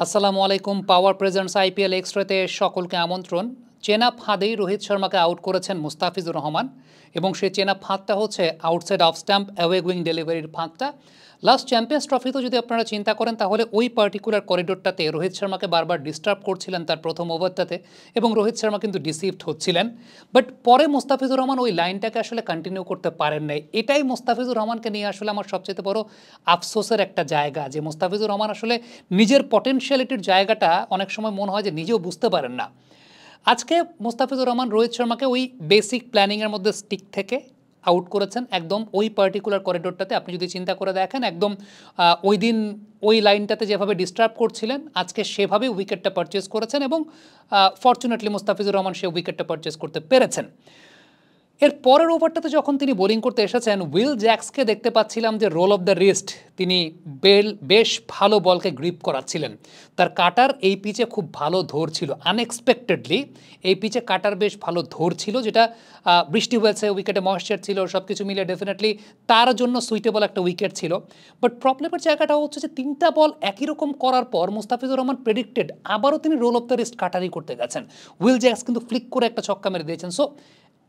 আসসালামু আলাইকুম। পাওয়ার presents IPL এক্সট্রাতে সকলকে আমন্ত্রণ। চেনা ফাঁদেই রোহিত শর্মাকে আউট করেছেন মুস্তাফিজুর রহমান এবং সেই চেনা ফাঁদটা হচ্ছে outside of stamp away going ডেলিভারির ফাঁদটা। লাস্ট চ্যাম্পিয়ন্স ট্রফিতেও যদি আপনারা চিন্তা করেন তাহলে ওই পার্টিকুলার করিডোরটাতে রোহিত শর্মাকে বারবার ডিস্টার্ব করছিলেন তার প্রথম ওভারটাতে এবং রোহিত শর্মা কিন্তু ডিসিভড হচ্ছিলেন। বাট পরে মুস্তাফিজুর রহমান ওই লাইনটাকে আসলে কন্টিনিউ করতে পারেন নাই। এটাই মুস্তাফিজুর রহমানকে নিয়ে আসলে আমার সবচেয়ে বড় আফসোসের একটা জায়গা, যে মুস্তাফিজুর রহমান আসলে নিজের পটেনশিয়ালিটির জায়গাটা অনেক সময় মনে হয় যে নিজেও বুঝতে পারেন না। আজকে মুস্তাফিজুর রহমান রোহিত শর্মাকে ওই বেসিক প্ল্যানিংয়ের মধ্যে স্টিক থেকে আউট করেছেন একদম ওই পার্টিকুলার করিডোরটাতে। আপনি যদি চিন্তা করে দেখেন একদম ওই দিন ওই লাইনটাতে যেভাবে ডিস্টার্ব করছিলেন আজকে সেভাবেই উইকেটটা পারচেস করেছেন এবং ফর্চুনেটলি মুস্তাফিজুর রহমান সে উইকেটটা পারচেস করতে পেরেছেন। এর পরের ওভারটাতে যখন তিনি বোলিং করতে এসেছেন উইল জ্যাক্সকে দেখতে পাচ্ছিলাম যে রোল অফ দ্য রিস্ট তিনি বেশ ভালো বলকে গ্রিপ করাচ্ছিলেন। তার কাটার এই পিচে খুব ভালো ধরছিল, আনএক্সপেক্টেডলি এই পিচে কাটার বেশ ভালো ধরছিল, যেটা বৃষ্টি হয়েছে, উইকেটে ময়েশ্চার ছিল, সব কিছু মিলিয়ে ডেফিনেটলি তার জন্য সুইটেবল একটা উইকেট ছিল। বাট প্রবলেমের জায়গাটা হচ্ছে যে 3টা বল একই রকম করার পর মুস্তাফিজুর রহমান প্রেডিক্টেড আবারও তিনি রোল অফ দ্য রিস্ট কাটারই করতে গেছেন। উইল জ্যাক্স কিন্তু ফ্লিক করে একটা ছক্কা মেরে দিয়েছেন। সো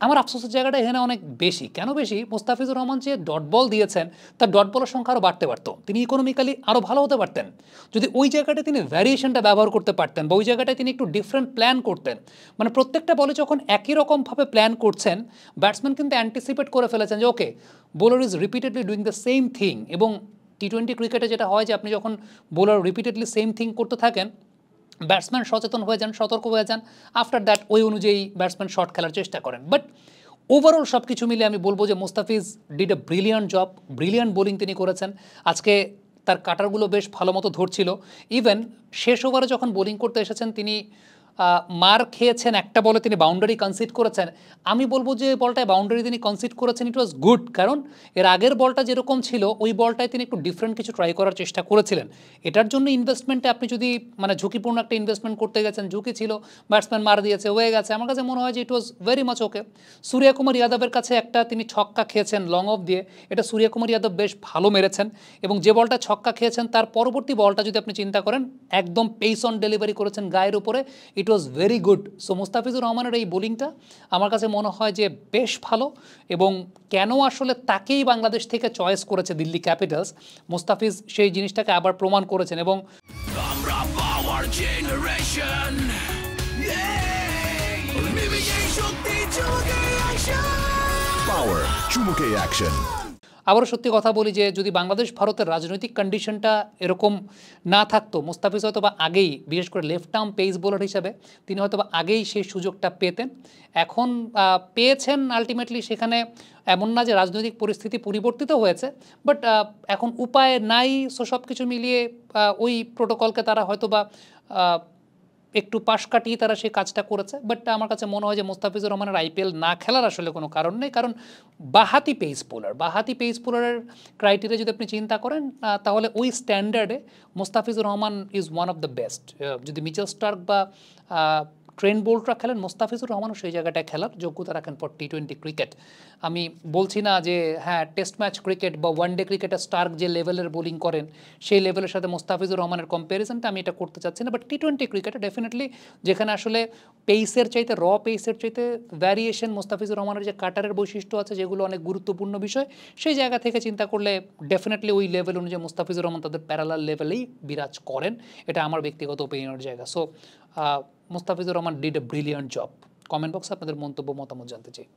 আমার আফসোসের জায়গাটা এখানে অনেক বেশি। কেন বেশি? মুস্তাফিজুর রহমান যে ডট বল দিয়েছেন তার ডট বলের সংখ্যা আরও বাড়তে পারতো, তিনি ইকোনমিক্যালি আরও ভালো হতে পারতেন যদি ওই জায়গাটায় তিনি ভ্যারিয়েশনটা ব্যবহার করতে পারতেন বা ওই জায়গাটায় তিনি একটু ডিফারেন্ট প্ল্যান করতেন। মানে প্রত্যেকটা বলে যখন একই রকমভাবে প্ল্যান করছেন ব্যাটসম্যান কিন্তু অ্যান্টিসিপেট করে ফেলেছেন যে okay bowler is repeatedly doing the same thing. এবং টি-20 ক্রিকেটে যেটা হয় যে আপনি যখন বোলার রিপিটেডলি সেম থিং করতে থাকেন ব্যাটসম্যান সচেতন হয়ে যান, সতর্ক হয়ে যান, আফটার দ্যাট ওই অনুযায়ী ব্যাটসম্যান শট খেলার চেষ্টা করেন। বাট ওভারঅল সব কিছু মিলে আমি বলবো যে Mustafiz did A brilliant job, brilliant bowling তিনি করেছেন। আজকে তার কাটারগুলো বেশ ভালো মতো ধরছিল। ইভেন শেষ ওভারে যখন বোলিং করতে এসেছেন তিনি মার খেয়েছেন, একটা বলে তিনি বাউন্ডারি কনসিড করেছেন। আমি বলবো যে বলটায় বাউন্ডারি তিনি কনসিড করেছেন ইট ওয়াজ গুড, কারণ এর আগের বলটা যেরকম ছিল ওই বলটায় তিনি একটু ডিফারেন্ট কিছু ট্রাই করার চেষ্টা করেছিলেন। এটার জন্য ইনভেস্টমেন্টে আপনি যদি মানে ঝুঁকিপূর্ণ একটা ইনভেস্টমেন্ট করতে গেছেন, ঝুঁকি ছিল, ব্যাটসম্যান মার দিয়েছে, হয়ে গেছে, আমার কাছে মনে হয় যে it was very much okay. Suryakumar যাদবের কাছে একটা তিনি ছক্কা খেয়েছেন লং অফ দিয়ে, এটা সূর্যকুমার যাদব বেশ ভালো মেরেছেন। এবং যে বলটা ছক্কা খেয়েছেন তার পরবর্তী বলটা যদি আপনি চিন্তা করেন একদম পেস অন ডেলিভারি করেছেন গায়ের উপরে, it was very good. So Mustafizur রহমানের এই বোলিংটা আমার কাছে মনে হয় যে বেশ ভালো। এবং কেন আসলে তাকেই বাংলাদেশ থেকে চয়েস করেছে দিল্লি ক্যাপিটালস, মুস্তাফিজ সেই জিনিসটাকে আবার প্রমাণ করেছেন। এবং আবারও সত্যি কথা বলি যে যদি বাংলাদেশ ভারতের রাজনৈতিক কন্ডিশনটা এরকম না থাকতো মুস্তাফিজ হয়তো বা আগেই, বিশেষ করে লেফট আর্ম পেস বোলার হিসাবে তিনি হয়তো বা আগেই সেই সুযোগটা পেতেন। এখন পেয়েছেন আলটিমেটলি, সেখানে এমন না যে রাজনৈতিক পরিস্থিতি পরিবর্তিত হয়েছে, বাট এখন উপায় নাই। সো সব কিছু মিলিয়ে ওই প্রোটোকলকে তারা হয়তো বা একটু পাশ কাটিয়ে তারা সেই কাজটা করেছে। বাট আমার কাছে মনে হয় যে মুস্তাফিজুর রহমানের আইপিএল না খেলার আসলে কোনো কারণ নেই, কারণ বাহাতি পেস বোলারের ক্রাইটেরিয়া যদি আপনি চিন্তা করেন তাহলে ওই স্ট্যান্ডার্ডে Mustafizur Rahman is one of the best. যদি মিচেল স্টার্ক বা ট্রেন্ট বোল্টরা খেলেন, মুস্তাফিজুর রহমানও সেই জায়গাটায় খেলার যোগ্যতা রাখেন ফর টি-20 ক্রিকেট। আমি বলছি না যে হ্যাঁ টেস্ট ম্যাচ ক্রিকেট বা ওয়ানডে ক্রিকেটে স্টার্ক যে লেভেলের বোলিং করেন সেই লেভেলের সাথে মুস্তাফিজুর রহমানের কম্প্যারিজনটা আমি এটা করতে চাচ্ছি না, বাট টি-20 ক্রিকেটে ডেফিনেটলি যেখানে আসলে পেসের চাইতে পেসের চাইতে ভ্যারিয়েশন, মুস্তাফিজুর রহমানের যে কাটারের বৈশিষ্ট্য আছে যেগুলো অনেক গুরুত্বপূর্ণ বিষয়, সেই জায়গা থেকে চিন্তা করলে ডেফিনেটলি ওই লেভেল অনুযায়ী মুস্তাফিজুর রহমান তাদের প্যারালাল লেভেলেই বিরাজ করেন। এটা আমার ব্যক্তিগত ওপিনিয়নের জায়গা। So Mustafizur Rahman did A brilliant job. Comment বক্সে আপনাদের মন্তব্য মতামত জানতে চাই।